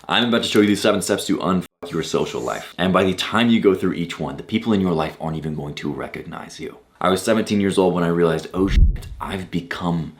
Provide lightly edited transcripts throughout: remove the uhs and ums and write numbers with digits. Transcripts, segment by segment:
I'm about to show you the 7 steps to unfuck your social life. And by the time you go through each one, the people in your life aren't even going to recognize you. I was 17 years old when I realized, oh shit, I've become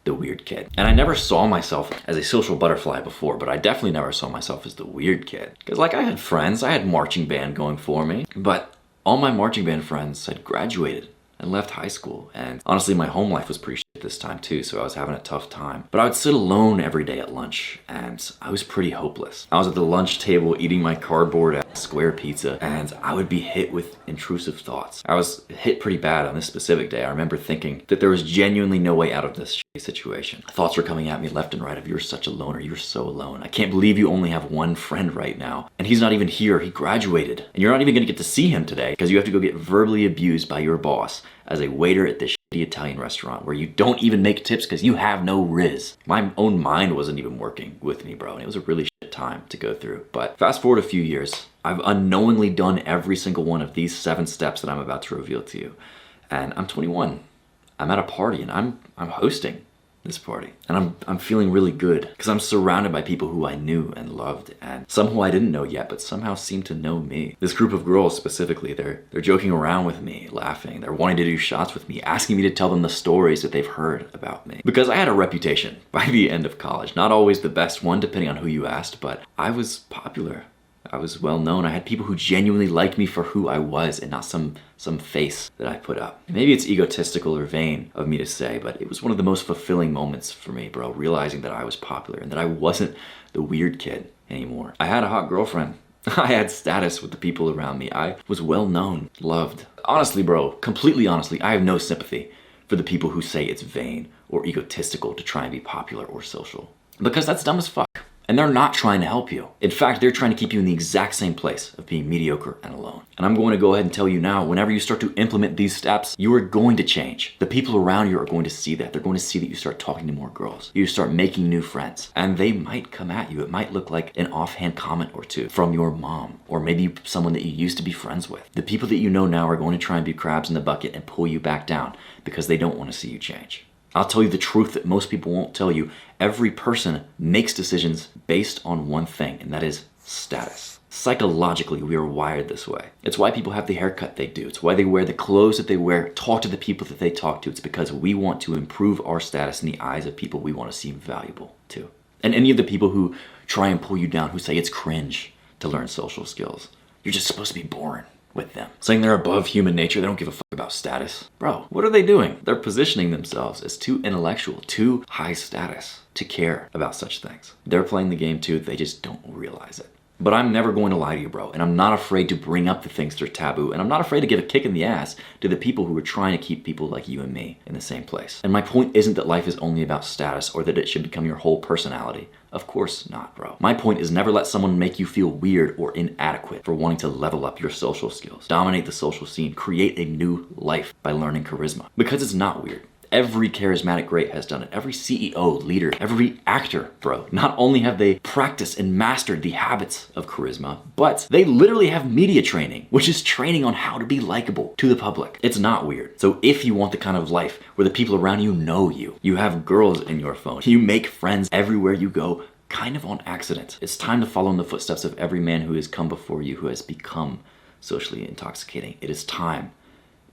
the weird kid. And I never saw myself as a social butterfly before, but I definitely never saw myself as the weird kid. Because like I had friends, I had marching band going for me, but all my marching band friends had graduated and left high school. And honestly, my home life was pretty shit this time too, so I was having a tough time. But I would sit alone every day at lunch, and I was pretty hopeless. I was at the lunch table eating my cardboard square pizza, and I would be hit with intrusive thoughts. I was hit pretty bad on this specific day. I remember thinking that there was genuinely no way out of this shitty situation. Thoughts were coming at me left and right of, you're such a loner, you're so alone. I can't believe you only have one friend right now, and he's not even here, he graduated. And you're not even gonna get to see him today because you have to go get verbally abused by your boss as a waiter at this shitty Italian restaurant where you don't even make tips because you have no riz. My own mind wasn't even working with me, bro, and it was a really shit time to go through. But fast forward a few years, I've unknowingly done every single one of these 7 steps that I'm about to reveal to you. And I'm 21. I'm at a party and I'm hosting this party. And I'm feeling really good because I'm surrounded by people who I knew and loved, and some who I didn't know yet but somehow seem to know me. This group of girls specifically, they're joking around with me, laughing, they're wanting to do shots with me, asking me to tell them the stories that they've heard about me. Because I had a reputation by the end of college. Not always the best one depending on who you asked, but I was popular. I was well known. I had people who genuinely liked me for who I was and not some face that I put up. Maybe it's egotistical or vain of me to say, but it was one of the most fulfilling moments for me, bro, realizing that I was popular and that I wasn't the weird kid anymore. I had a hot girlfriend. I had status with the people around me. I was well known, loved. Honestly, bro, completely honestly, I have no sympathy for the people who say it's vain or egotistical to try and be popular or social. Because that's dumb as fuck. And they're not trying to help you. In fact, they're trying to keep you in the exact same place of being mediocre and alone. And I'm going to go ahead and tell you now, whenever you start to implement these steps, you are going to change. The people around you are going to see that. They're going to see that you start talking to more girls. You start making new friends. And they might come at you. It might look like an offhand comment or two from your mom, or maybe someone that you used to be friends with. The people that you know now are going to try and be crabs in the bucket and pull you back down because they don't want to see you change. I'll tell you the truth that most people won't tell you. Every person makes decisions based on one thing, and that is status. Psychologically, we are wired this way. It's why people have the haircut they do. It's why they wear the clothes that they wear, talk to the people that they talk to. It's because we want to improve our status in the eyes of people we want to seem valuable to. And any of the people who try and pull you down, who say it's cringe to learn social skills, you're just supposed to be born with them. Saying they're above human nature, they don't give a fuck about status. Bro, what are they doing? They're positioning themselves as too intellectual, too high status to care about such things. They're playing the game too, they just don't realize it. But I'm never going to lie to you, bro, and I'm not afraid to bring up the things that are taboo, and I'm not afraid to give a kick in the ass to the people who are trying to keep people like you and me in the same place. And my point isn't that life is only about status or that it should become your whole personality. Of course not, bro. My point is never let someone make you feel weird or inadequate for wanting to level up your social skills, dominate the social scene, create a new life by learning charisma. Because it's not weird. Every charismatic great has done it. Every CEO, leader, every actor, bro. Not only have they practiced and mastered the habits of charisma, but they literally have media training, which is training on how to be likable to the public. It's not weird. So if you want the kind of life where the people around you know you, you have girls in your phone, you make friends everywhere you go, kind of on accident, it's time to follow in the footsteps of every man who has come before you, who has become socially intoxicating. It is time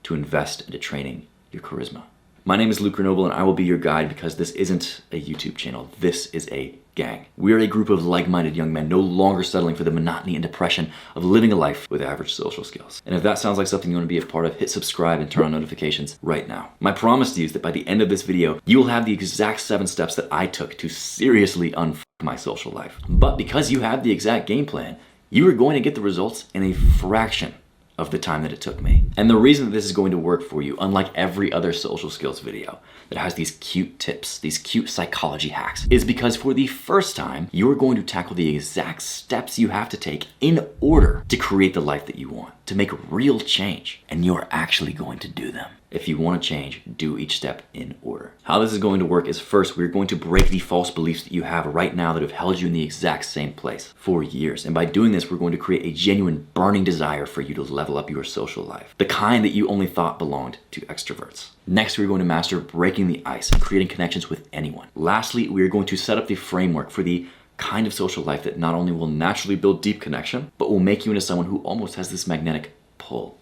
to invest into training your charisma. My name is Luke Grenoble, and I will be your guide because this isn't a YouTube channel. This is a gang. We are a group of like-minded young men no longer settling for the monotony and depression of living a life with average social skills. And if that sounds like something you want to be a part of, hit subscribe and turn on notifications right now. My promise to you is that by the end of this video, you will have the exact 7 steps that I took to seriously unfuck my social life. But because you have the exact game plan, you are going to get the results in a fraction of the time that it took me. And the reason that this is going to work for you, unlike every other social skills video that has these cute tips, these cute psychology hacks, is because for the first time, you're going to tackle the exact steps you have to take in order to create the life that you want, to make real change. And you're actually going to do them. If you want to change, do each step in order. How this is going to work is, first, we're going to break the false beliefs that you have right now that have held you in the exact same place for years. And by doing this, we're going to create a genuine burning desire for you to level up your social life. The kind that you only thought belonged to extroverts. Next, we're going to master breaking the ice and creating connections with anyone. Lastly, we are going to set up the framework for the kind of social life that not only will naturally build deep connection, but will make you into someone who almost has this magnetic pull.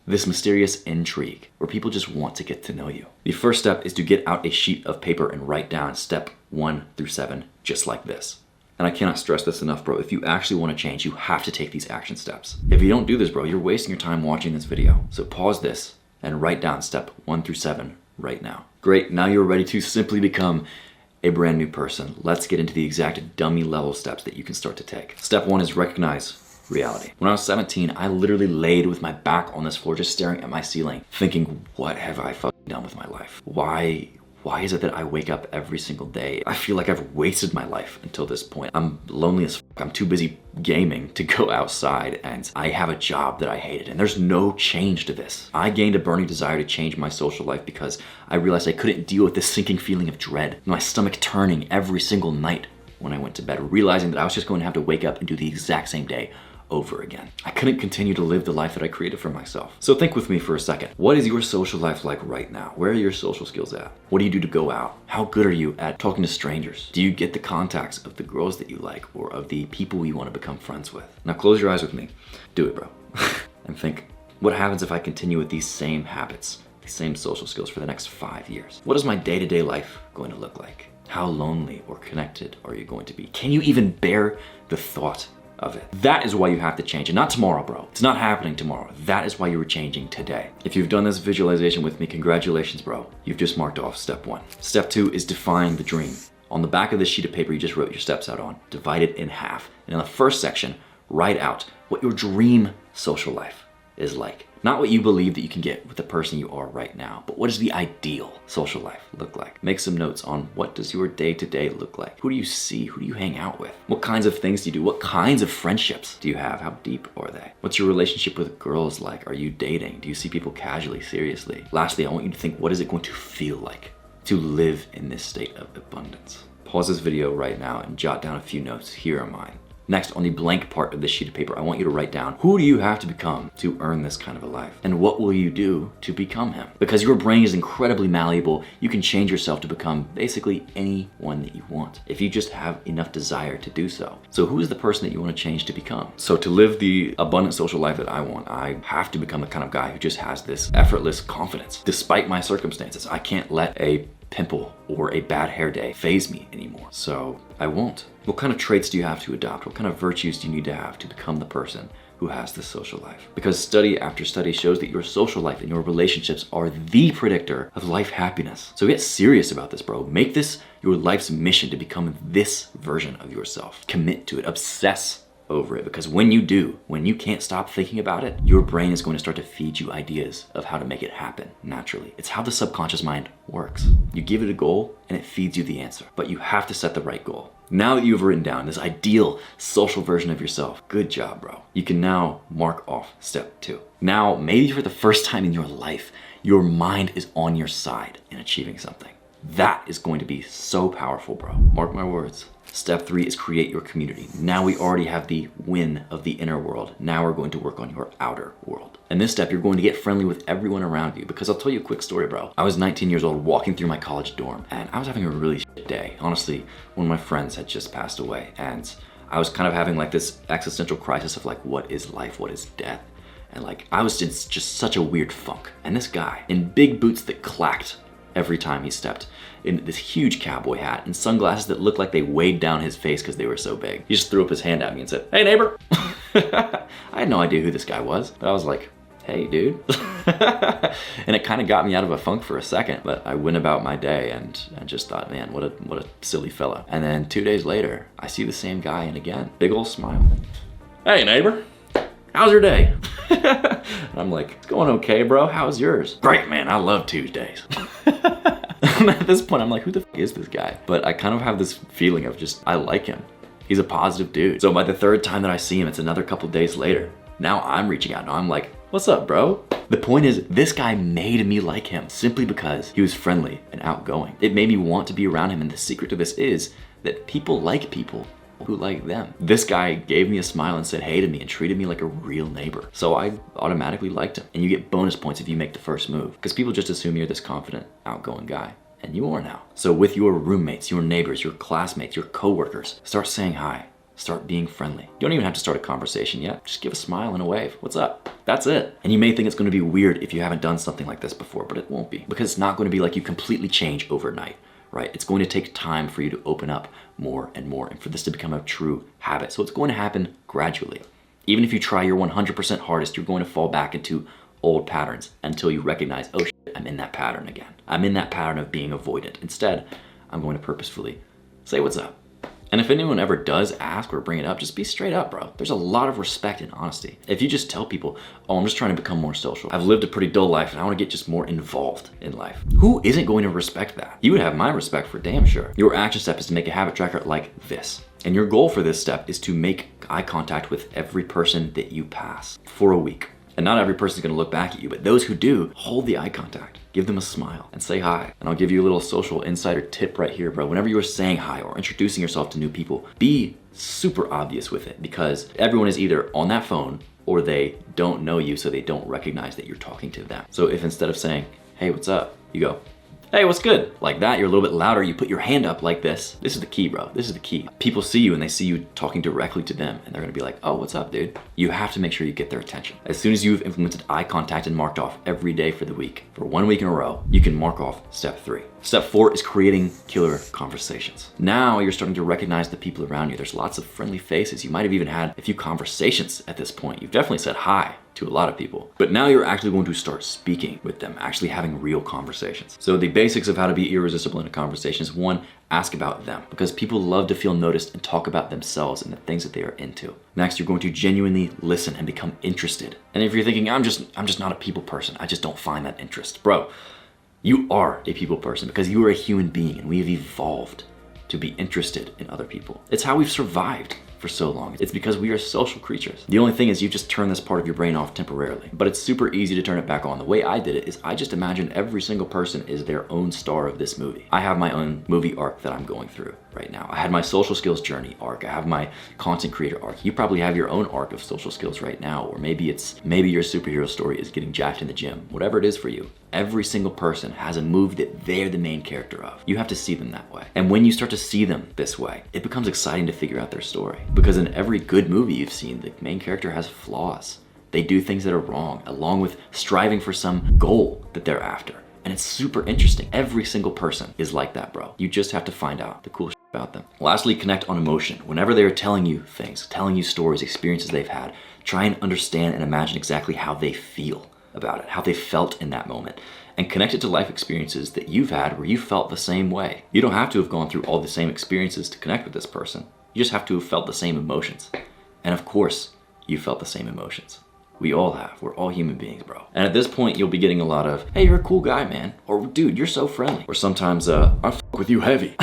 This mysterious intrigue where people just want to get to know you. The first step is to get out a sheet of paper and write down step 1 through 7, just like this. And I cannot stress this enough, bro. If you actually want to change, you have to take these action steps. If you don't do this, bro, you're wasting your time watching this video. So pause this and write down step 1 through 7 right now. Great, now you're ready to simply become a brand new person. Let's get into the exact dummy level steps that you can start to take. Step 1 is recognize reality. When I was 17, I literally laid with my back on this floor, just staring at my ceiling, thinking, what have I fucking done with my life? Why is it that I wake up every single day? I feel like I've wasted my life until this point. I'm lonely as fuck. I'm too busy gaming to go outside, and I have a job that I hated, and there's no change to this. I gained a burning desire to change my social life because I realized I couldn't deal with this sinking feeling of dread, my stomach turning every single night when I went to bed, realizing that I was just going to have to wake up and do the exact same day over again. I couldn't continue to live the life that I created for myself. So think with me for a second. What is your social life like right now? Where are your social skills at? What do you do to go out? How good are you at talking to strangers? Do you get the contacts of the girls that you like or of the people you want to become friends with? Now close your eyes with me. Do it, bro. And think, what happens if I continue with these same habits, these same social skills for the next 5 years? What is my day-to-day life going to look like? How lonely or connected are you going to be? Can you even bear the thought of it? That is why you have to change, and not tomorrow, bro. It's not happening tomorrow. That is why you were changing today. If you've done this visualization with me, congratulations, bro. You've just marked off step 1. Step 2 is define the dream. On the back of this sheet of paper you just wrote your steps out on, divide it in half. And in the first section, write out what your dream social life is like. Not what you believe that you can get with the person you are right now, but what does the ideal social life look like? Make some notes on what does your day-to-day look like? Who do you see? Who do you hang out with? What kinds of things do you do? What kinds of friendships do you have? How deep are they? What's your relationship with girls like? Are you dating? Do you see people casually, seriously? Lastly, I want you to think, what is it going to feel like to live in this state of abundance? Pause this video right now and jot down a few notes. Here are mine. Next, on the blank part of this sheet of paper, I want you to write down, who do you have to become to earn this kind of a life? And what will you do to become him? Because your brain is incredibly malleable, you can change yourself to become basically anyone that you want, if you just have enough desire to do so. So who is the person that you want to change to become? So to live the abundant social life that I want, I have to become the kind of guy who just has this effortless confidence. Despite my circumstances, I can't let a pimple or a bad hair day phase me anymore. So I won't. What kind of traits do you have to adopt? What kind of virtues do you need to have to become the person who has this social life? Because study after study shows that your social life and your relationships are the predictor of life happiness. So get serious about this, bro. Make this your life's mission to become this version of yourself. Commit to it, obsess over it, because when you do, when you can't stop thinking about it, your brain is going to start to feed you ideas of how to make it happen naturally. It's how the subconscious mind works. You give it a goal and it feeds you the answer, but you have to set the right goal. Now that you've written down this ideal social version of yourself, good job, bro. You can now mark off step 2. Now, maybe for the first time in your life, your mind is on your side in achieving something. That is going to be so powerful, bro. Mark my words. Step 3 is create your community. Now we already have the win of the inner world. Now we're going to work on your outer world. In this step, you're going to get friendly with everyone around you, because I'll tell you a quick story, bro. I was 19 years old walking through my college dorm, and I was having a really shit day. Honestly, one of my friends had just passed away, and I was kind of having like this existential crisis of like, what is life? What is death? And like, I was in just such a weird funk. And this guy in big boots that clacked every time he stepped, in this huge cowboy hat and sunglasses that looked like they weighed down his face because they were so big. He just threw up his hand at me and said, "Hey, neighbor." I had no idea who this guy was, but I was like, "Hey, dude." And it kind of got me out of a funk for a second, but I went about my day and I just thought, man, what a silly fellow. And then 2 days later, I see the same guy, and again, big old smile. "Hey, neighbor. How's your day?" And I'm like, "It's going okay, bro. How's yours?" "Great, man. I love Tuesdays." At this point, I'm like, who the f is this guy? But I kind of have this feeling of just, I like him. He's a positive dude. So by the 3rd time that I see him, it's another couple days later. Now I'm reaching out. Now I'm like, "What's up, bro?" The point is, this guy made me like him simply because he was friendly and outgoing. It made me want to be around him, and the secret to this is that people like people who like them. This guy gave me a smile and said hey to me and treated me like a real neighbor. So I automatically liked him. And you get bonus points if you make the first move, because people just assume you're this confident, outgoing guy. And you are now. So with your roommates, your neighbors, your classmates, your coworkers, start saying hi. Start being friendly. You don't even have to start a conversation yet. Just give a smile and a wave. What's up? That's it. And you may think it's going to be weird if you haven't done something like this before, but it won't be. Because it's not going to be like you completely change overnight, right? It's going to take time for you to open up more and more and for this to become a true habit. So it's going to happen gradually. Even if you try your 100% hardest, you're going to fall back into old patterns until you recognize, oh shit, I'm in that pattern again. I'm in that pattern of being avoidant. Instead, I'm going to purposefully say what's up. And if anyone ever does ask or bring it up, just be straight up, bro. There's a lot of respect and honesty. If you just tell people, oh, I'm just trying to become more social. I've lived a pretty dull life and I want to get just more involved in life. Who isn't going to respect that? You would have my respect for damn sure. Your action step is to make a habit tracker like this. And your goal for this step is to make eye contact with every person that you pass for a week. And not every person is going to look back at you, but those who do, hold the eye contact. Give them a smile and say hi. And I'll give you a little social insider tip right here, bro. Whenever you're saying hi or introducing yourself to new people, be super obvious with it because everyone is either on that phone or they don't know you, so they don't recognize that you're talking to them. So if instead of saying, hey, what's up? You go, hey, what's good? Like that, you're a little bit louder, you put your hand up like this. This is the key, bro. This is the key. People see you and they see you talking directly to them and they're gonna be like, oh, what's up, dude? You have to make sure you get their attention. As soon as you've implemented eye contact and marked off every day for the week, for 1 week in a row, you can mark off step 3. Step 4 is creating killer conversations. Now you're starting to recognize the people around you. There's lots of friendly faces. You might have even had a few conversations at this point. You've definitely said hi to a lot of people. But now you're actually going to start speaking with them, actually having real conversations. So the basics of how to be irresistible in a conversation is 1, ask about them, because people love to feel noticed and talk about themselves and the things that they are into. Next, you're going to genuinely listen and become interested. And if you're thinking, I'm just not a people person, I just don't find that interest. Bro, you are a people person because you are a human being and we have evolved to be interested in other people. It's how we've survived for so long. It's because we are social creatures. The only thing is you just turn this part of your brain off temporarily, but it's super easy to turn it back on. The way I did it is I just imagined every single person is their own star of this movie. I have my own movie arc that I'm going through right now. I had my social skills journey arc. I have my content creator arc. You probably have your own arc of social skills right now, or maybe your superhero story is getting jacked in the gym. Whatever it is for you, every single person has a move that they're the main character of. You have to see them that way. And when you start to see them this way, it becomes exciting to figure out their story. Because in every good movie you've seen, the main character has flaws. They do things that are wrong, along with striving for some goal that they're after. And it's super interesting. Every single person is like that, bro. You just have to find out the cool shit about them. Lastly, connect on emotion. Whenever they're telling you things, telling you stories, experiences they've had, try and understand and imagine exactly how they feel about it, how they felt in that moment, and connect it to life experiences that you've had where you felt the same way. You don't have to have gone through all the same experiences to connect with this person. You just have to have felt the same emotions. And of course, you felt the same emotions. We all have. We're all human beings, bro. And at this point, you'll be getting a lot of, hey, you're a cool guy, man. Or, dude, you're so friendly. Or sometimes, I fuck with you heavy.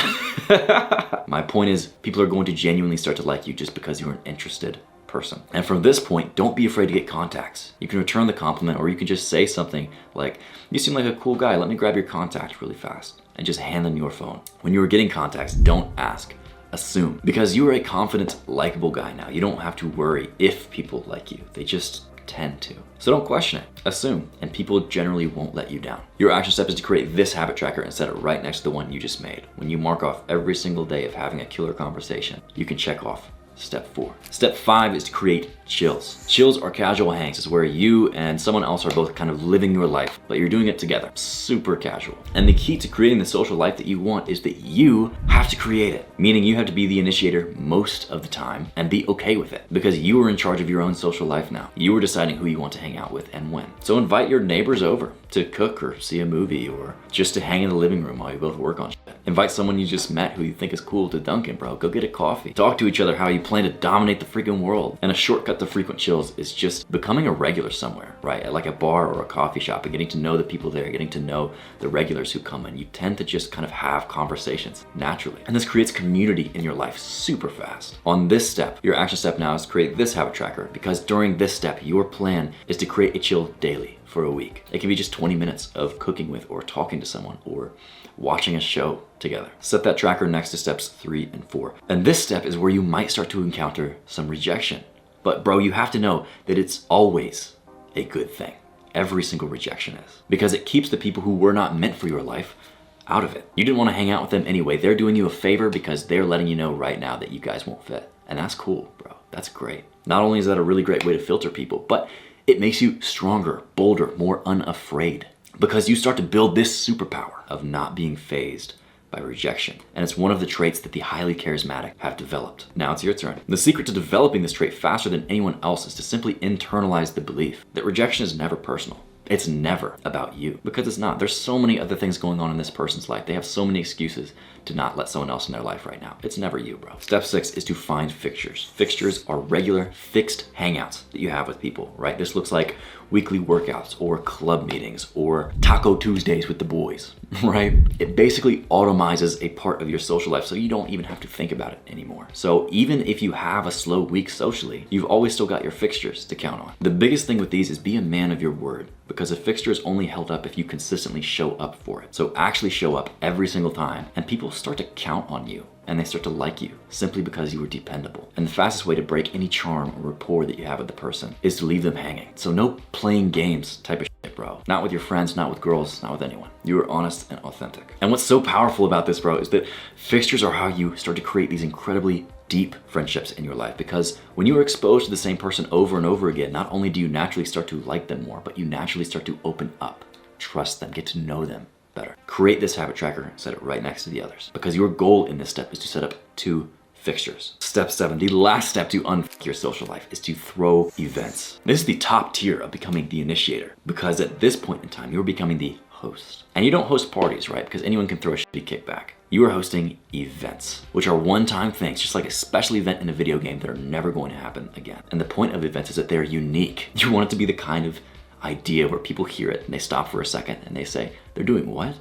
My point is, people are going to genuinely start to like you just because you're an interested person. And from this point, don't be afraid to get contacts. You can return the compliment, or you can just say something like, you seem like a cool guy. Let me grab your contact really fast. And just hand them your phone. When you are getting contacts, don't ask. Assume. Because you are a confident, likable guy now. You don't have to worry if people like you. They just tend to. So don't question it. Assume. And people generally won't let you down. Your action step is to create this habit tracker and set it right next to the one you just made. When you mark off every single day of having a killer conversation, you can check off step 4. Step 5 is to create chills. Chills are casual hangs. It's where you and someone else are both kind of living your life, but you're doing it together. Super casual. And the key to creating the social life that you want is that you have to create it. Meaning you have to be the initiator most of the time and be okay with it. Because you are in charge of your own social life now. You are deciding who you want to hang out with and when. So invite your neighbors over to cook or see a movie or just to hang in the living room while you both work on shit. Invite someone you just met who you think is cool to Dunkin', bro. Go get a coffee. Talk to each other how you plan to dominate the freaking world. And a shortcut to frequent chills is just becoming a regular somewhere, right? At like a bar or a coffee shop and getting to know the people there, getting to know the regulars who come in. You tend to just kind of have conversations naturally. And this creates community in your life super fast. On this step, your action step now is to create this habit tracker, because during this step, your plan is to create a chill daily for a week. It can be just 20 minutes of cooking with or talking to someone or watching a show together. Set that tracker next to steps 3 and 4. And this step is where you might start to encounter some rejection. But bro, you have to know that it's always a good thing. Every single rejection is. Because it keeps the people who were not meant for your life out of it. You didn't want to hang out with them anyway. They're doing you a favor because they're letting you know right now that you guys won't fit. And that's cool, bro. That's great. Not only is that a really great way to filter people, but it makes you stronger, bolder, more unafraid, because you start to build this superpower of not being fazed by rejection. And it's one of the traits that the highly charismatic have developed. Now it's your turn. The secret to developing this trait faster than anyone else is to simply internalize the belief that rejection is never personal. It's never about you, because it's not. There's so many other things going on in this person's life. They have so many excuses to not let someone else in their life right now. It's never you, bro. Step 6 is to find fixtures. Fixtures are regular, fixed hangouts that you have with people, right? This looks like weekly workouts or club meetings or Taco Tuesdays with the boys, right? It basically automizes a part of your social life so you don't even have to think about it anymore. So even if you have a slow week socially, you've always still got your fixtures to count on. The biggest thing with these is be a man of your word, because a fixture is only held up if you consistently show up for it. So actually show up every single time, and people start to count on you and they start to like you simply because you were dependable. And the fastest way to break any charm or rapport that you have with the person is to leave them hanging. So no playing games type of shit, bro. Not with your friends, not with girls, not with anyone. You are honest and authentic. And what's so powerful about this, bro, is that fixtures are how you start to create these incredibly deep friendships in your life, because when you are exposed to the same person over and over again, not only do you naturally start to like them more, but you naturally start to open up, trust them, get to know them better. Create this habit tracker, set it right next to the others, because your goal in this step is to set up 2 fixtures. Step 7, the last step to unfuck your social life, is to throw events. This is the top tier of becoming the initiator, because at this point in time, you're becoming the host. And you don't host parties, right? Because anyone can throw a shitty kickback. You are hosting events, which are one-time things, just like a special event in a video game that are never going to happen again. And the point of events is that they're unique. You want it to be the kind of idea where people hear it and they stop for a second and they say, they're doing what?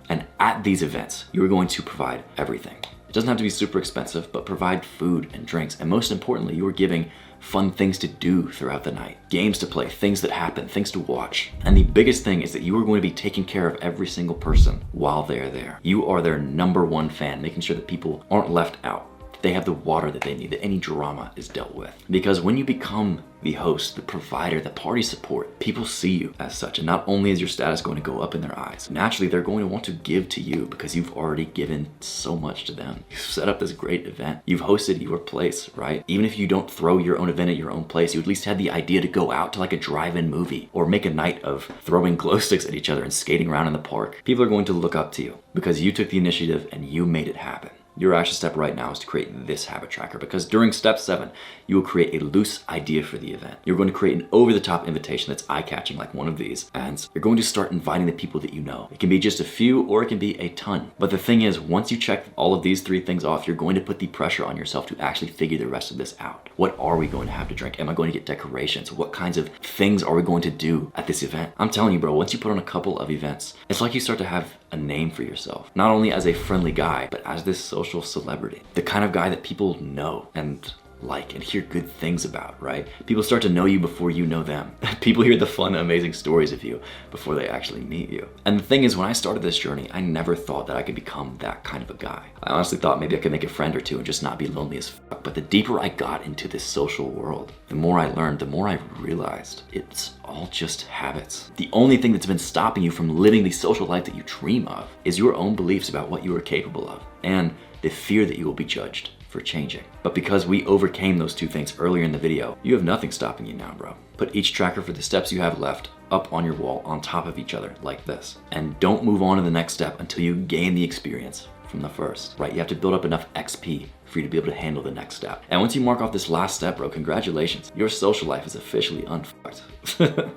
And at these events, you're going to provide everything. It doesn't have to be super expensive, but provide food and drinks. And most importantly, you are giving fun things to do throughout the night, games to play, things that happen, things to watch. And the biggest thing is that you are going to be taking care of every single person while they're there. You are their #1 fan, making sure that people aren't left out, that they have the water that they need, that any drama is dealt with. Because when you become the host, the provider, the party support, people see you as such. And not only is your status going to go up in their eyes, naturally they're going to want to give to you because you've already given so much to them. You've set up this great event. You've hosted your place, right? Even if you don't throw your own event at your own place, you at least had the idea to go out to like a drive-in movie or make a night of throwing glow sticks at each other and skating around in the park. People are going to look up to you because you took the initiative and you made it happen. Your action step right now is to create this habit tracker, because during step 7, you will create a loose idea for the event. You're going to create an over-the-top invitation that's eye-catching, like one of these, and you're going to start inviting the people that you know. It can be just a few or it can be a ton. But the thing is, once you check all of these 3 things off, you're going to put the pressure on yourself to actually figure the rest of this out. What are we going to have to drink? Am I going to get decorations? What kinds of things are we going to do at this event? I'm telling you, bro, once you put on a couple of events, it's like you start to have a name for yourself. Not only as a friendly guy, but as this social celebrity. The kind of guy that people know and like and hear good things about, right? People start to know you before you know them. People hear the fun, amazing stories of you before they actually meet you. And the thing is, when I started this journey, I never thought that I could become that kind of a guy. I honestly thought maybe I could make a friend or two and just not be lonely as fuck. But the deeper I got into this social world, the more I learned, the more I realized it's all just habits. The only thing that's been stopping you from living the social life that you dream of is your own beliefs about what you are capable of and the fear that you will be judged for changing. But because we overcame those 2 things earlier in the video, you have nothing stopping you now, bro. Put each tracker for the steps you have left up on your wall on top of each other like this. And don't move on to the next step until you gain the experience from the first, right? You have to build up enough XP for you to be able to handle the next step. And once you mark off this last step, bro, congratulations. Your social life is officially unfucked.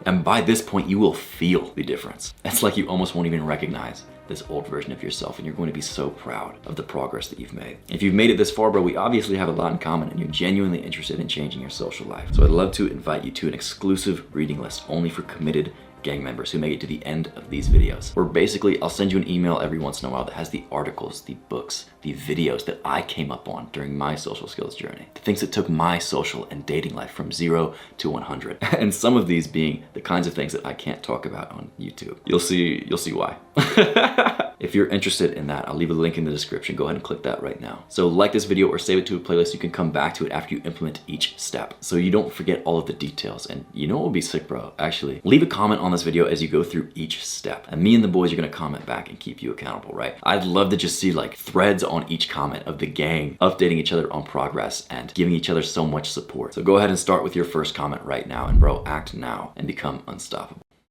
And by this point, you will feel the difference. It's like you almost won't even recognize this old version of yourself, and you're going to be so proud of the progress that you've made. If you've made it this far, bro, we obviously have a lot in common, and you're genuinely interested in changing your social life. So I'd love to invite you to an exclusive reading list only for committed gang members who make it to the end of these videos. Where basically I'll send you an email every once in a while that has the articles, the books, the videos that I came up on during my social skills journey. The things that took my social and dating life from 0 to 100. And some of these being the kinds of things that I can't talk about on YouTube. You'll see why. If you're interested in that, I'll leave a link in the description. Go ahead and click that right now. So like this video or save it to a playlist. You can come back to it after you implement each step, so you don't forget all of the details. And you know what would be sick, bro? Actually, leave a comment on this video as you go through each step, and me and the boys are gonna comment back and keep you accountable, right? I'd love to just see like threads on each comment of the gang updating each other on progress and giving each other so much support. So go ahead and start with your first comment right now, and bro, act now and become unstoppable.